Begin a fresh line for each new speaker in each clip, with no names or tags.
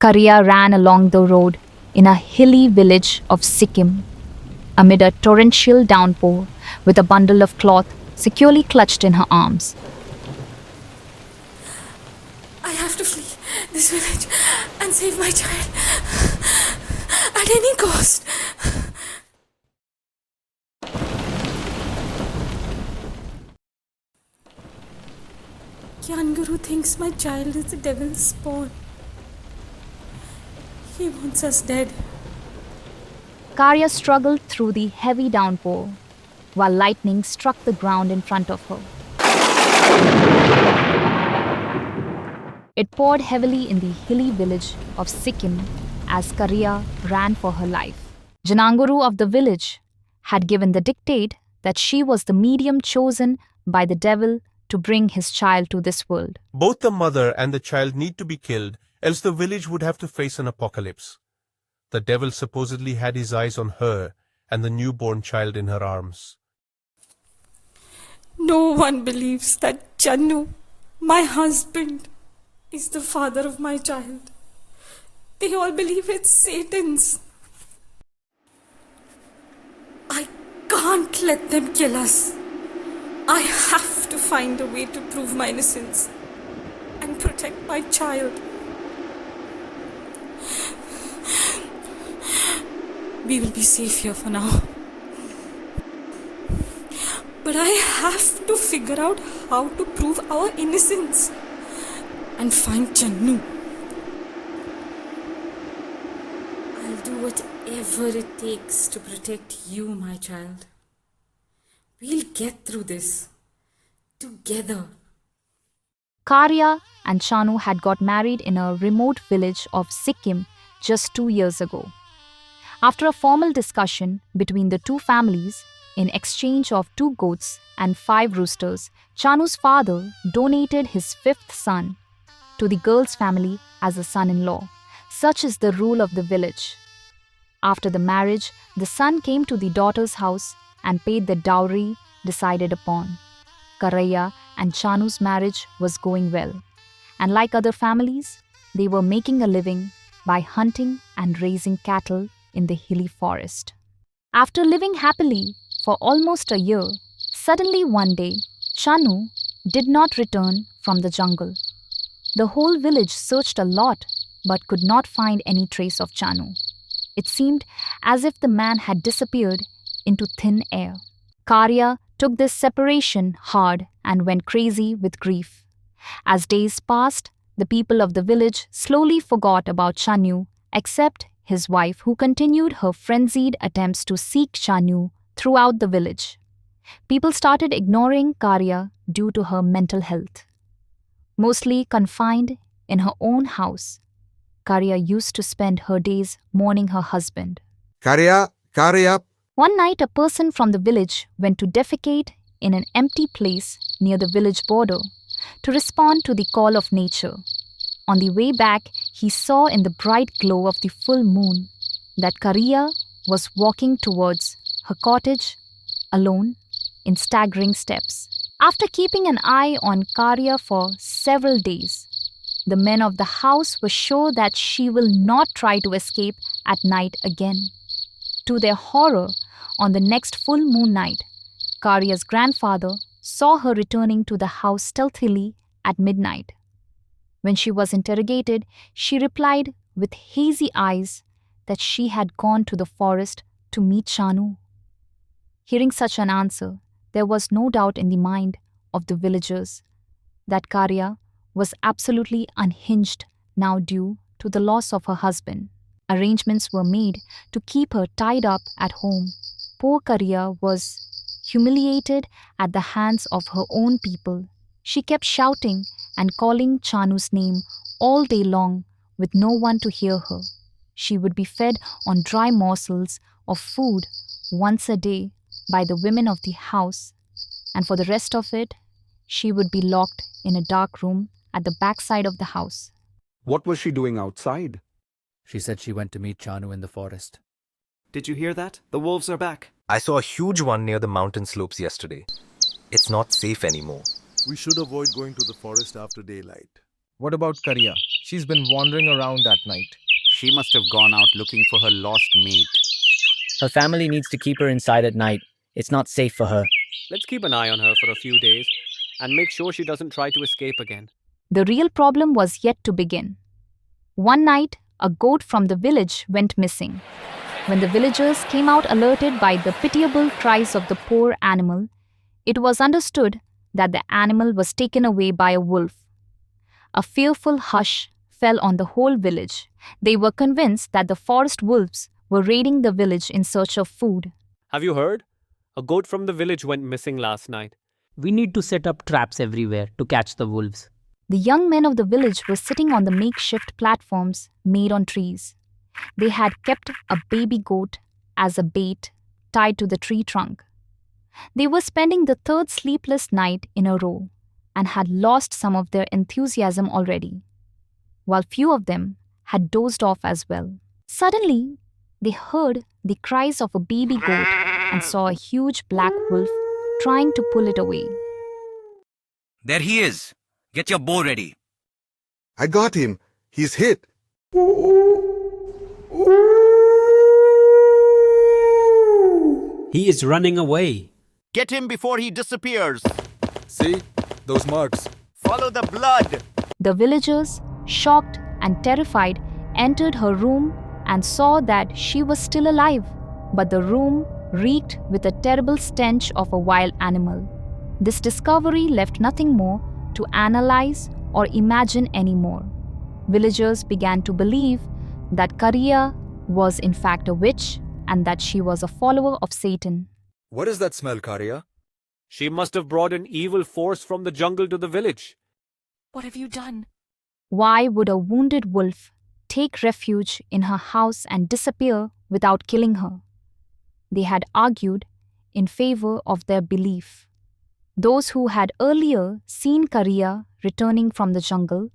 Karia ran along the road in a hilly village of Sikkim amid a torrential downpour with a bundle of cloth securely clutched in her arms.
I have to flee this village and save my child at any cost. Gyan Guru thinks my child is the devil's spawn. He wants us dead.
Karia struggled through the heavy downpour while lightning struck the ground in front of her. It poured heavily in the hilly village of Sikkim as Karia ran for her life. Jananguru of the village had given the dictate that she was the medium chosen by the devil to bring his child to this world.
Both the mother and the child need to be killed, else the village would have to face an apocalypse. The devil supposedly had his eyes on her and the newborn child in her arms.
No one believes that Channu, my husband, is the father of my child. They all believe it's Satan's. I can't let them kill us. I have to find a way to prove my innocence and protect my child. We will be safe here for now. But I have to figure out how to prove our innocence and find Channu. I'll do whatever it takes to protect you, my child. We'll get through this together.
Karia and Chanu had got married in a remote village of Sikkim just 2 years ago. After a formal discussion between the two families, in exchange of 2 goats and 5 roosters, Chanu's father donated his 5th son to the girl's family as a son-in-law. Such is the rule of the village. After the marriage, the son came to the daughter's house and paid the dowry decided upon. Karia and Chanu's marriage was going well, and like other families, they were making a living by hunting and raising cattle in the hilly forest. After living happily for almost a year, suddenly one day, Chanu did not return from the jungle. The whole village searched a lot but could not find any trace of Chanu. It seemed as if the man had disappeared into thin air. Karia took this separation hard and went crazy with grief. As days passed, the people of the village slowly forgot about Chanu, except his wife, who continued her frenzied attempts to seek Chanu throughout the village. People started ignoring Karia due to her mental health. Mostly confined in her own house, Karia used to spend her days mourning her husband.
Karia.
One night, a person from the village went to defecate in an empty place near the village border to respond to the call of nature. On the way back, he saw in the bright glow of the full moon that Karia was walking towards her cottage alone in staggering steps. After keeping an eye on Karia for several days, the men of the house were sure that she will not try to escape at night again. To their horror, on the next full moon night, Karia's grandfather saw her returning to the house stealthily at midnight. When she was interrogated, she replied with hazy eyes that she had gone to the forest to meet Chanu. Hearing such an answer, there was no doubt in the mind of the villagers that Karia was absolutely unhinged now due to the loss of her husband. Arrangements were made to keep her tied up at home. Poor Karia was humiliated at the hands of her own people. She kept shouting and calling Chanu's name all day long with no one to hear her. She would be fed on dry morsels of food once a day by the women of the house, and for the rest of it, she would be locked in a dark room at the backside of the house.
What was she doing outside?
She said she went to meet Chanu in the forest.
Did you hear that? The wolves are back.
I saw a huge one near the mountain slopes yesterday. It's not safe anymore.
We should avoid going to the forest after daylight. What about Karia? She's been wandering around at night.
She must have gone out looking for her lost mate.
Her family needs to keep her inside at night. It's not safe for her.
Let's keep an eye on her for a few days and make sure she doesn't try to escape again.
The real problem was yet to begin. One night, a goat from the village went missing. When the villagers came out alerted by the pitiable cries of the poor animal, it was understood that the animal was taken away by a wolf. A fearful hush fell on the whole village. They were convinced that the forest wolves were raiding the village in search of food.
Have you heard? A goat from the village went missing last night.
We need to set up traps everywhere to catch the wolves.
The young men of the village were sitting on the makeshift platforms made on trees. They had kept a baby goat as a bait tied to the tree trunk. They were spending the third sleepless night in a row and had lost some of their enthusiasm already, while few of them had dozed off as well. Suddenly, they heard the cries of a baby goat and saw a huge black wolf trying to pull it away.
There he is. Get your bow ready.
I got him. He's hit.
He is running away.
Get him before he disappears.
See? Those marks.
Follow the blood.
The villagers, shocked and terrified, entered her room and saw that she was still alive, but the room reeked with a terrible stench of a wild animal. This discovery left nothing more to analyze or imagine anymore. Villagers began to believe that Karia was in fact a witch and that she was a follower of Satan.
What is that smell, Karia?
She must have brought an evil force from the jungle to the village.
What have you done?
Why would a wounded wolf take refuge in her house and disappear without killing her? They had argued in favor of their belief. Those who had earlier seen Karia returning from the jungle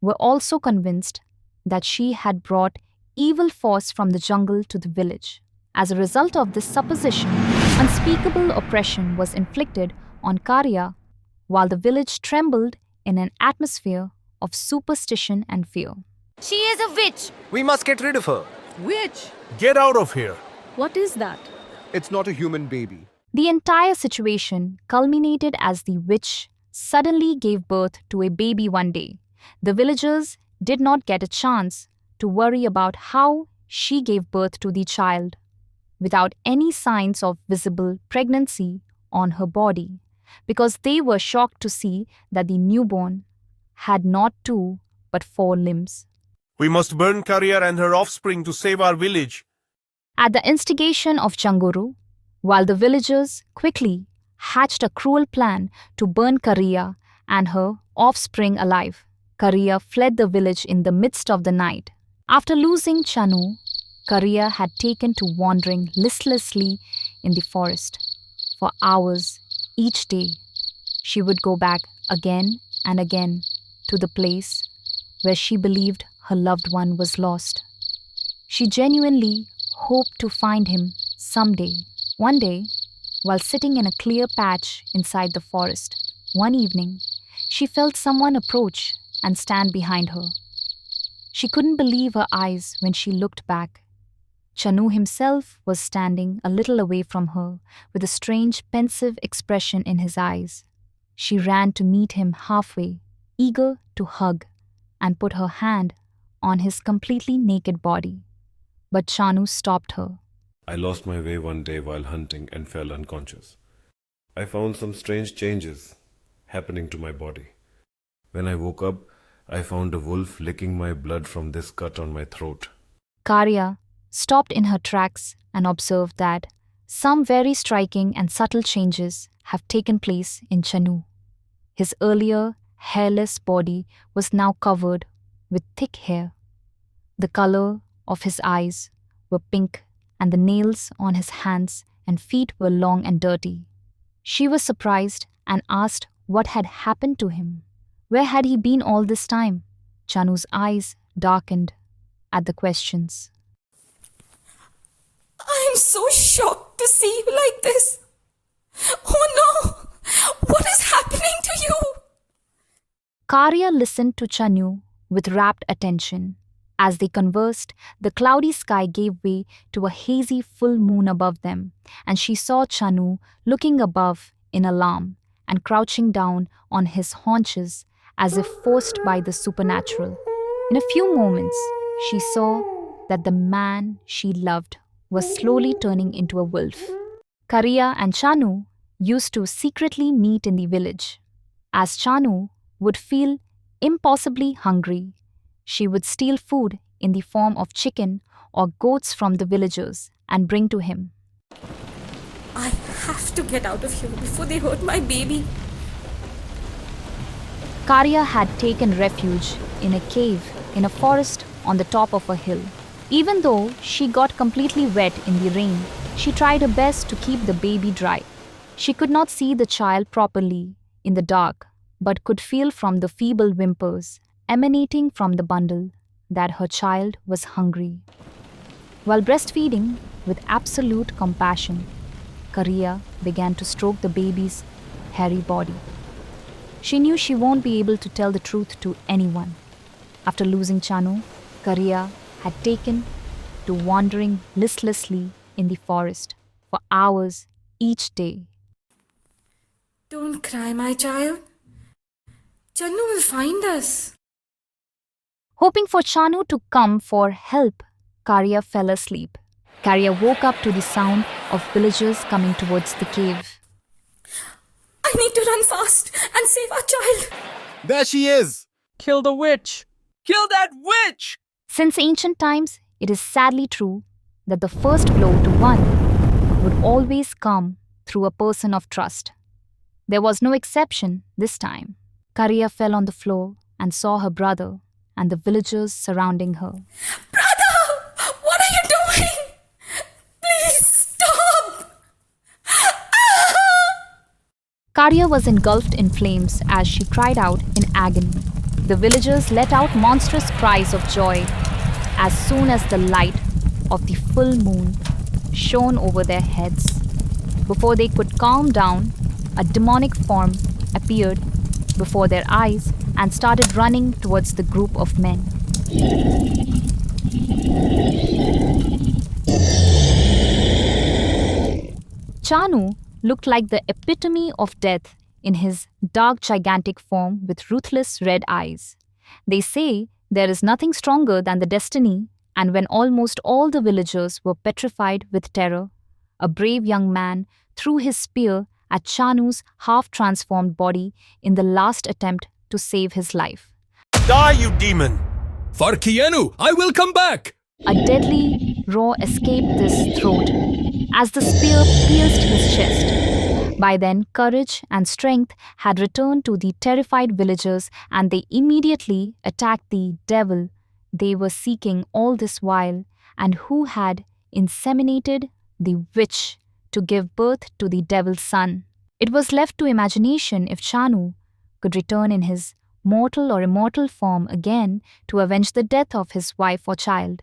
were also convinced that she had brought evil force from the jungle to the village. As a result of this supposition, unspeakable oppression was inflicted on Karia, while the village trembled in an atmosphere of superstition and fear.
She is a witch!
We must get rid of her.
Witch?
Get out of here!
What is that?
It's not a human baby.
The entire situation culminated as the witch suddenly gave birth to a baby one day. The villagers did not get a chance to worry about how she gave birth to the child, without any signs of visible pregnancy on her body, because they were shocked to see that the newborn had not 2 but 4 limbs.
We must burn Karia and her offspring to save our village.
At the instigation of Changuru, while the villagers quickly hatched a cruel plan to burn Karia and her offspring alive, Karia fled the village in the midst of the night. After losing Chanu, Karia had taken to wandering listlessly in the forest. For hours each day, she would go back again and again to the place where she believed her loved one was lost. She genuinely hoped to find him someday. One day, while sitting in a clear patch inside the forest, one evening, she felt someone approach and stand behind her. She couldn't believe her eyes when she looked back. Chanu himself was standing a little away from her with a strange pensive expression in his eyes. She ran to meet him halfway, eager to hug, and put her hand on his completely naked body. But Chanu stopped her.
I lost my way one day while hunting and fell unconscious. I found some strange changes happening to my body. When I woke up, I found a wolf licking my blood from this cut on my throat.
Karia stopped in her tracks and observed that some very striking and subtle changes have taken place in Chanu. His earlier hairless body was now covered with thick hair. The color of his eyes were pink, and the nails on his hands and feet were long and dirty. She was surprised and asked what had happened to him. Where had he been all this time? Chanu's eyes darkened at the questions.
I'm so shocked to see you like this. Oh no! What is happening to you?
Karia listened to Chanu with rapt attention. As they conversed, the cloudy sky gave way to a hazy full moon above them, and she saw Chanu looking above in alarm and crouching down on his haunches as if forced by the supernatural. In a few moments, she saw that the man she loved was slowly turning into a wolf. Karia and Chanu used to secretly meet in the village. As Chanu would feel impossibly hungry, she would steal food in the form of chicken or goats from the villagers and bring to him.
I have to get out of here before they hurt my baby.
Karia had taken refuge in a cave in a forest on the top of a hill. Even though she got completely wet in the rain, she tried her best to keep the baby dry. She could not see the child properly in the dark, but could feel from the feeble whimpers emanating from the bundle that her child was hungry. While breastfeeding with absolute compassion, Karia began to stroke the baby's hairy body. She knew she won't be able to tell the truth to anyone. After losing Chanu, Karia had taken to wandering listlessly in the forest for hours each day.
Don't cry, my child. Chanu will find us.
Hoping for Chanu to come for help, Karia fell asleep. Karia woke up to the sound of villagers coming towards the cave.
I need to run fast and save our child.
There she is!
Kill the witch!
Kill that witch!
Since ancient times, it is sadly true that the first blow to one would always come through a person of trust. There was no exception this time. Karia fell on the floor and saw her brother and the villagers surrounding her.
Brother! What are you doing? Please stop!
Karia was engulfed in flames as she cried out in agony. The villagers let out monstrous cries of joy as soon as the light of the full moon shone over their heads. Before they could calm down, a demonic form appeared before their eyes and started running towards the group of men. Chanu looked like the epitome of death in his dark, gigantic form with ruthless red eyes. They say there is nothing stronger than the destiny, and when almost all the villagers were petrified with terror, a brave young man threw his spear at Chanu's half-transformed body in the last attempt to save his life.
Die, you demon!
For Kienu, I will come back!
A deadly roar escaped his throat as the spear pierced his chest. By then, courage and strength had returned to the terrified villagers, and they immediately attacked the devil they were seeking all this while, and who had inseminated the witch to give birth to the devil's son. It was left to imagination if Chanu could return in his mortal or immortal form again to avenge the death of his wife or child.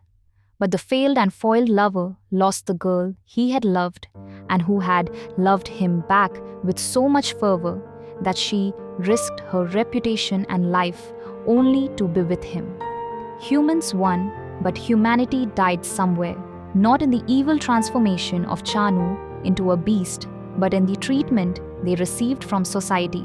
But the failed and foiled lover lost the girl he had loved and who had loved him back with so much fervor that she risked her reputation and life only to be with him. Humans won, but humanity died somewhere, not in the evil transformation of Chanu into a beast, but in the treatment they received from society.